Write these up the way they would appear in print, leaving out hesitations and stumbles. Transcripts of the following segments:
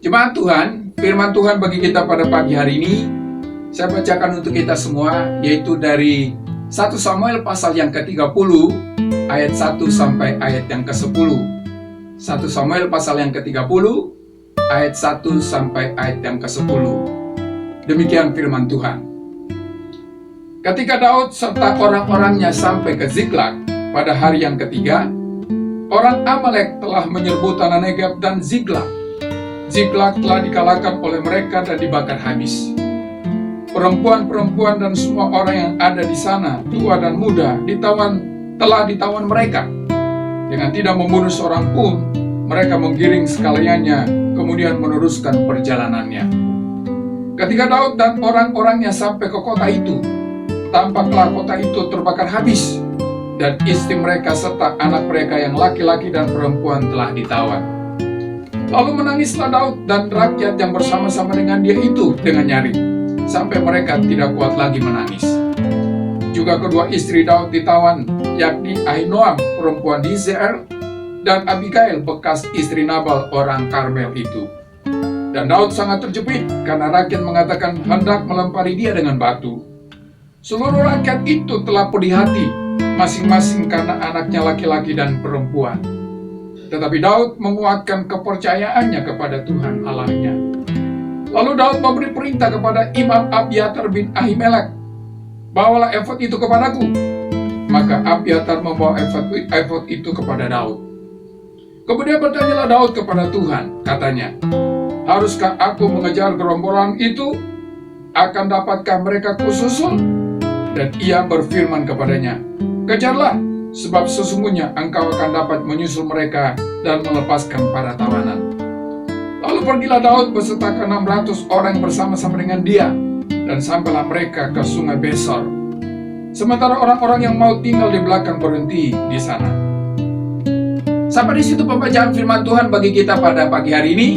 Jemaat Tuhan, firman Tuhan bagi kita pada pagi hari ini, saya bacakan untuk kita semua, yaitu dari 1 Samuel pasal yang ke-30, ayat 1 sampai ayat yang ke-10. 1 Samuel pasal yang ke-30, ayat 1 sampai ayat yang ke-10. Demikian firman Tuhan. Ketika Daud serta orang-orangnya sampai ke Ziklag pada hari yang ketiga, orang Amalek telah menyerbu tanah Negeb dan Ziklag. Ziklag telah dikalahkan oleh mereka dan dibakar habis. Perempuan-perempuan dan semua orang yang ada di sana, tua dan muda, telah ditawan mereka. Dengan tidak membunuh seorang pun, mereka menggiring sekaliannya, kemudian meneruskan perjalanannya. Ketika Daud dan orang-orangnya sampai ke kota itu, tampaklah kota itu terbakar habis, dan istri mereka serta anak mereka yang laki-laki dan perempuan telah ditawan. Lalu menangislah Daud dan rakyat yang bersama-sama dengan dia itu dengan nyaring, sampai mereka tidak kuat lagi menangis. Juga kedua istri Daud ditawan, yakni Ahinoam perempuan Yizre'el dan Abigail bekas istri Nabal orang Karmel itu. Dan Daud sangat terjepit karena rakyat mengatakan hendak melempari dia dengan batu. Seluruh rakyat itu telah pedih hati, masing-masing karena anaknya laki-laki dan perempuan. Tetapi Daud menguatkan kepercayaannya kepada Tuhan Allahnya. Lalu Daud memberi perintah kepada Imam Abiatar bin Ahimelek, "Bawalah efod itu kepadaku." Maka Abiatar membawa efod itu kepada Daud. Kemudian bertanyalah Daud kepada Tuhan, katanya, "Haruskah aku mengejar gerombolan itu? Akan dapatkah mereka kususul?" Dan ia berfirman kepadanya, "Kejarlah, sebab sesungguhnya engkau akan dapat menyusul mereka dan melepaskan para tawanan." Lalu pergilah Daud beserta ke-600 orang bersama-sama dengan dia, dan sampailah mereka ke sungai Besor. Sementara orang-orang yang mau tinggal di belakang berhenti di sana. Sampai di situ pembacaan firman Tuhan bagi kita pada pagi hari ini.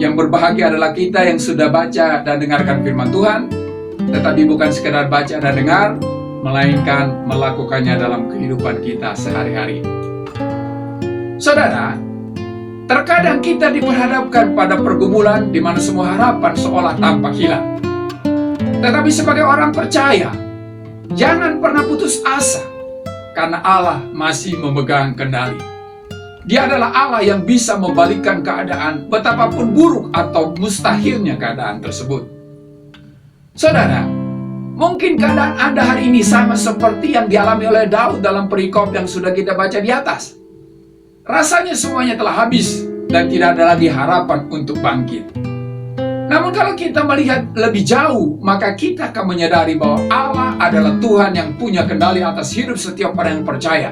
Yang berbahagia adalah kita yang sudah baca dan dengarkan firman Tuhan, tetapi bukan sekedar baca dan dengar, melainkan melakukannya dalam kehidupan kita sehari-hari. Saudara, terkadang kita diperhadapkan pada pergumulan di mana semua harapan seolah tampak hilang. Tetapi sebagai orang percaya, jangan pernah putus asa, karena Allah masih memegang kendali. Dia adalah Allah yang bisa membalikkan keadaan betapapun buruk atau mustahilnya keadaan tersebut. Saudara, mungkin keadaan Anda hari ini sama seperti yang dialami oleh Daud dalam perikop yang sudah kita baca di atas. Rasanya semuanya telah habis dan tidak ada lagi harapan untuk bangkit. Namun kalau kita melihat lebih jauh, maka kita akan menyadari bahwa Allah adalah Tuhan yang punya kendali atas hidup setiap orang yang percaya.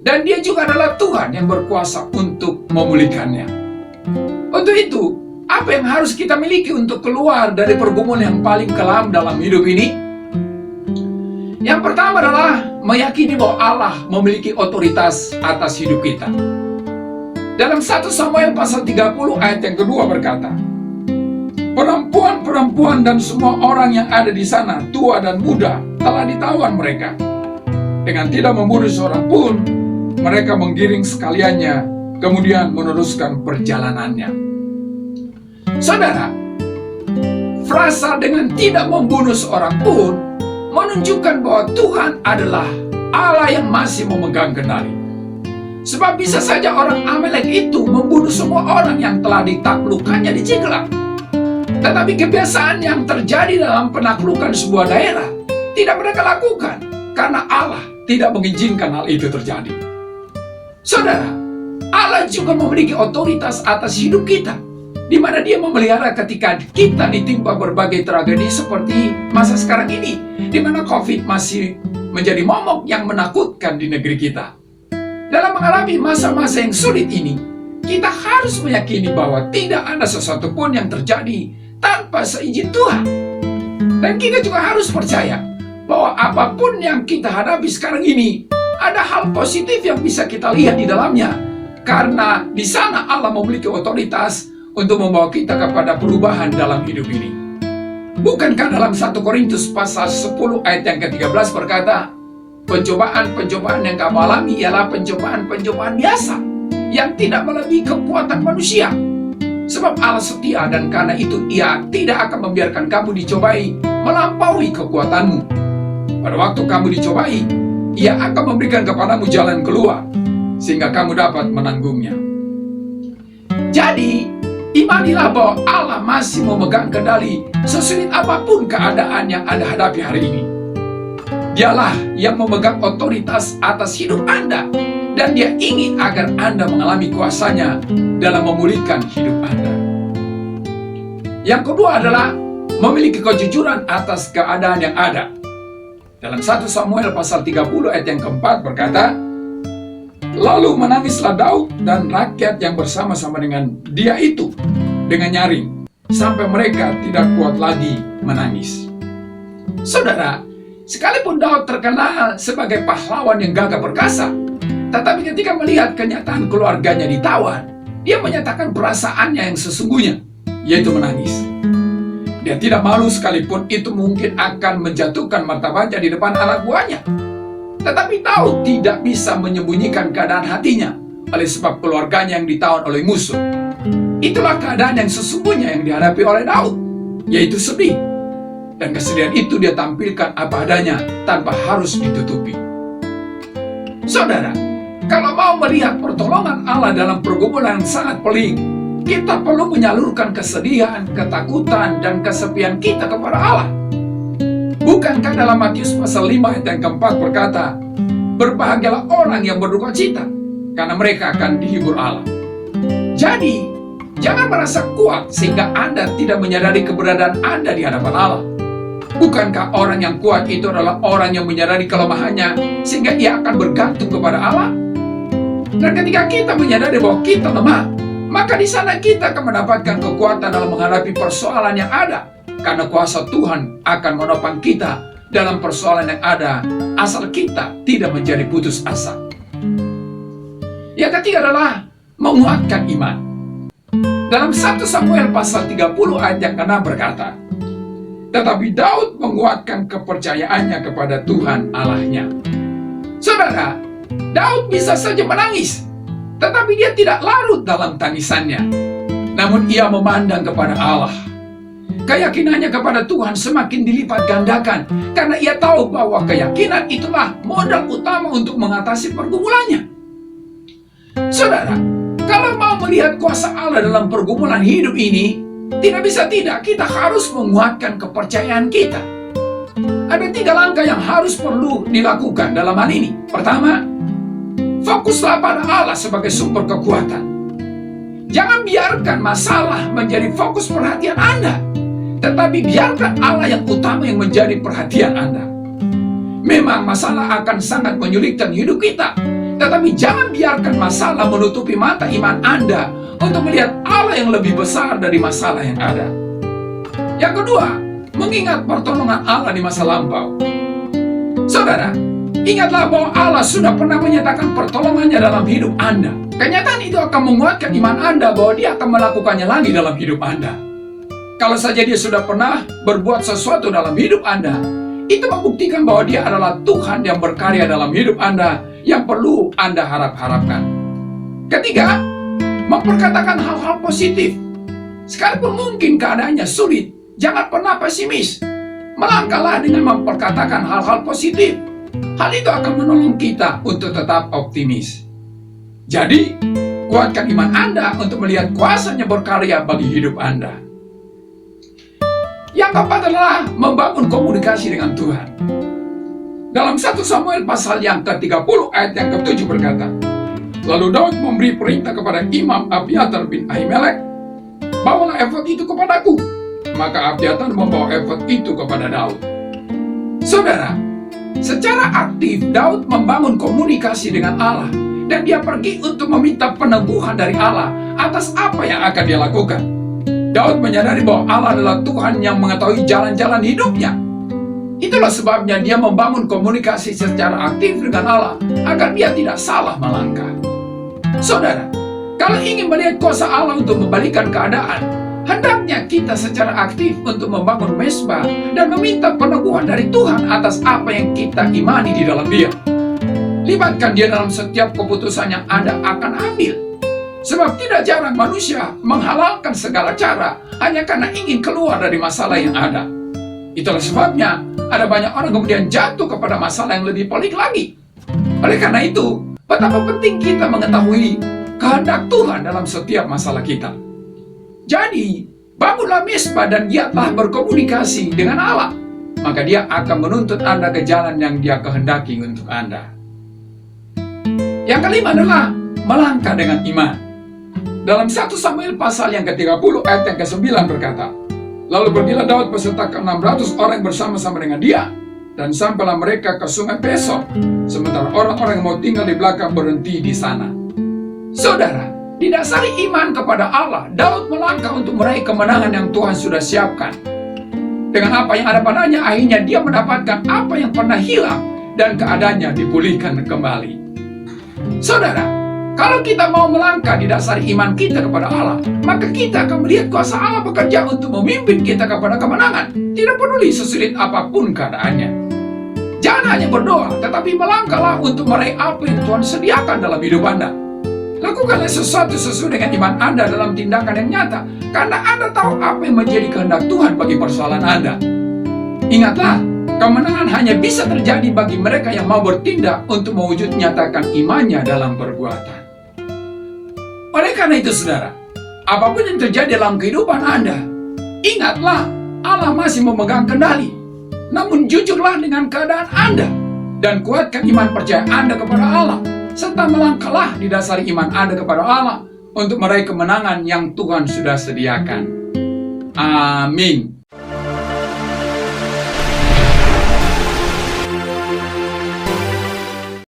Dan Dia juga adalah Tuhan yang berkuasa untuk memulihkannya. Untuk itu, apa yang harus kita miliki untuk keluar dari pergumulan yang paling kelam dalam hidup ini? Yang pertama adalah meyakini bahwa Allah memiliki otoritas atas hidup kita. Dalam 1 Samuel pasal 30 ayat yang kedua berkata, "Perempuan-perempuan dan semua orang yang ada di sana, tua dan muda, telah ditawan mereka. Dengan tidak membunuh seorang pun, mereka menggiring sekaliannya, kemudian meneruskan perjalanannya." Saudara, frasa dengan tidak membunuh seorang pun menunjukkan bahwa Tuhan adalah Allah yang masih memegang kendali. Sebab bisa saja orang Amalek itu membunuh semua orang yang telah ditaklukkannya di Ziklag. Tetapi kebiasaan yang terjadi dalam penaklukan sebuah daerah tidak mereka lakukan, karena Allah tidak mengizinkan hal itu terjadi. Saudara, Allah juga memiliki otoritas atas hidup kita, di mana Dia memelihara ketika kita ditimpa berbagai tragedi seperti masa sekarang ini, di mana COVID masih menjadi momok yang menakutkan di negeri kita. Dalam mengalami masa-masa yang sulit ini, kita harus meyakini bahwa tidak ada sesuatu pun yang terjadi tanpa seizin Tuhan. Dan kita juga harus percaya bahwa apapun yang kita hadapi sekarang ini, ada hal positif yang bisa kita lihat di dalamnya, karena di sana Allah memiliki otoritas untuk membawa kita kepada perubahan dalam hidup ini. Bukankah dalam 1 Korintus pasal 10 ayat yang ke-13 berkata, "Pencobaan-pencobaan yang kamu alami ialah pencobaan-pencobaan biasa, yang tidak melebihi kekuatan manusia. Sebab Allah setia dan karena itu Ia tidak akan membiarkan kamu dicobai melampaui kekuatanmu. Pada waktu kamu dicobai, Ia akan memberikan kepadamu jalan keluar, sehingga kamu dapat menanggungnya. Jadi, imanilah bahwa Allah masih memegang kendali sesulit apapun keadaan yang Anda hadapi hari ini. Dialah yang memegang otoritas atas hidup Anda, dan Dia ingin agar Anda mengalami kuasa-Nya dalam memulihkan hidup Anda. Yang kedua adalah memiliki kejujuran atas keadaan yang ada. Dalam 1 Samuel pasal 30 ayat yang keempat berkata, lalu menangislah Daud dan rakyat yang bersama-sama dengan dia itu dengan nyaring, sampai mereka tidak kuat lagi menangis. Saudara, sekalipun Daud terkenal sebagai pahlawan yang gagah perkasa, tetapi ketika melihat kenyataan keluarganya ditawan, dia menyatakan perasaannya yang sesungguhnya, yaitu menangis. Dia tidak malu sekalipun itu mungkin akan menjatuhkan martabatnya di depan anak buahnya. Tetapi Daud tidak bisa menyembunyikan keadaan hatinya oleh sebab keluarganya yang ditawan oleh musuh. Itulah keadaan yang sesungguhnya yang dihadapi oleh Daud, yaitu sedih. Dan kesedihan itu dia tampilkan apa adanya tanpa harus ditutupi. Saudara, kalau mau melihat pertolongan Allah dalam pergumulan yang sangat pelik, kita perlu menyalurkan kesedihan, ketakutan, dan kesepian kita kepada Allah. Bukankah dalam Matius pasal 5 ayat yang keempat berkata, berbahagialah orang yang berduka cita, karena mereka akan dihibur Allah. Jadi, jangan merasa kuat sehingga Anda tidak menyadari keberadaan Anda di hadapan Allah. Bukankah orang yang kuat itu adalah orang yang menyadari kelemahannya sehingga ia akan bergantung kepada Allah? Dan ketika kita menyadari bahwa kita lemah, maka di sana kita akan mendapatkan kekuatan dalam menghadapi persoalan yang ada, karena kuasa Tuhan akan menopang kita dalam persoalan yang ada, asal kita tidak menjadi putus asa. Yang ketiga adalah menguatkan iman. Dalam 1 Samuel pasal 30 ayat yang ke-6 berkata, tetapi Daud menguatkan kepercayaannya kepada Tuhan Allahnya. Saudara, Daud bisa saja menangis, tetapi dia tidak larut dalam tangisannya. Namun ia memandang kepada Allah. Keyakinannya kepada Tuhan semakin dilipat gandakan, karena ia tahu bahwa keyakinan itulah modal utama untuk mengatasi pergumulannya. Saudara, kalau mau melihat kuasa Allah dalam pergumulan hidup ini, tidak bisa tidak, kita harus menguatkan kepercayaan kita. Ada 3 langkah yang harus perlu dilakukan dalam hal ini. Pertama, fokuslah pada Allah sebagai sumber kekuatan. Jangan biarkan masalah menjadi fokus perhatian Anda, tetapi biarkan Allah yang utama yang menjadi perhatian Anda. Memang masalah akan sangat menyulitkan hidup kita, tetapi jangan biarkan masalah menutupi mata iman Anda untuk melihat Allah yang lebih besar dari masalah yang ada. Yang kedua, mengingat pertolongan Allah di masa lampau. Saudara, ingatlah bahwa Allah sudah pernah menyatakan pertolongannya dalam hidup Anda. Kenyataan itu akan menguatkan iman Anda bahwa Dia akan melakukannya lagi dalam hidup Anda. Kalau saja Dia sudah pernah berbuat sesuatu dalam hidup Anda, itu membuktikan bahwa Dia adalah Tuhan yang berkarya dalam hidup Anda yang perlu Anda harap-harapkan. Ketiga, memperkatakan hal-hal positif. Sekalipun mungkin keadaannya sulit, jangan pernah pesimis. Melangkahlah dengan memperkatakan hal-hal positif. Hal itu akan menolong kita untuk tetap optimis. Jadi, kuatkan iman Anda untuk melihat kuasa-Nya berkarya bagi hidup Anda. Yang keempat adalah membangun komunikasi dengan Tuhan. Dalam 1 Samuel pasal yang ke-30 ayat yang ke-7 berkata, lalu Daud memberi perintah kepada Imam Abiatar bin Ahimelek, bawalah efod itu kepadaku. Maka Abiatar membawa efod itu kepada Daud. Saudara, secara aktif Daud membangun komunikasi dengan Allah, dan dia pergi untuk meminta peneguhan dari Allah atas apa yang akan dia lakukan. Daud menyadari bahwa Allah adalah Tuhan yang mengetahui jalan-jalan hidupnya. Itulah sebabnya dia membangun komunikasi secara aktif dengan Allah agar dia tidak salah melangkah. Saudara, kalau ingin melihat kuasa Allah untuk membalikkan keadaan, hendaknya kita secara aktif untuk membangun mesbah dan meminta peneguhan dari Tuhan atas apa yang kita imani di dalam Dia. Libatkan Dia dalam setiap keputusan yang Anda akan ambil. Sebab tidak jarang manusia menghalalkan segala cara hanya karena ingin keluar dari masalah yang ada. Itulah sebabnya ada banyak orang kemudian jatuh kepada masalah yang lebih pelik lagi. Oleh karena itu, betapa penting kita mengetahui kehendak Tuhan dalam setiap masalah kita. Jadi, bangunlah mesbah dan giatlah berkomunikasi dengan Allah. Maka dia akan menuntut Anda ke jalan yang dia kehendaki untuk Anda. Yang kelima adalah melangkah dengan iman. Dalam 1 Samuel pasal yang ke-30 ayat yang ke-9 berkata, lalu pergilah Daud beserta ke-600 orang bersama-sama dengan dia, dan sampailah mereka ke sungai Besor, sementara orang-orang yang mau tinggal di belakang berhenti di sana. Saudara, didasari iman kepada Allah, Daud melangkah untuk meraih kemenangan yang Tuhan sudah siapkan. Dengan apa yang ada padanya, akhirnya dia mendapatkan apa yang pernah hilang dan keadaannya dipulihkan kembali. Saudara, kalau kita mau melangkah didasari iman kita kepada Allah, maka kita akan melihat kuasa Allah bekerja untuk memimpin kita kepada kemenangan. Tidak peduli sesulit apapun keadaannya. Jangan hanya berdoa, tetapi melangkahlah untuk meraih apa yang Tuhan sediakan dalam hidup Anda. Lakukanlah sesuatu sesuai dengan iman Anda dalam tindakan yang nyata, karena Anda tahu apa yang menjadi kehendak Tuhan bagi persoalan Anda. Ingatlah, kemenangan hanya bisa terjadi bagi mereka yang mau bertindak untuk mewujud nyatakan imannya dalam perbuatan. Oleh karena itu, saudara, apapun yang terjadi dalam kehidupan Anda, ingatlah Allah masih memegang kendali. Namun jujurlah dengan keadaan Anda dan kuatkan iman percaya Anda kepada Allah, serta melangkahlah didasari iman Anda kepada Allah untuk meraih kemenangan yang Tuhan sudah sediakan. Amin.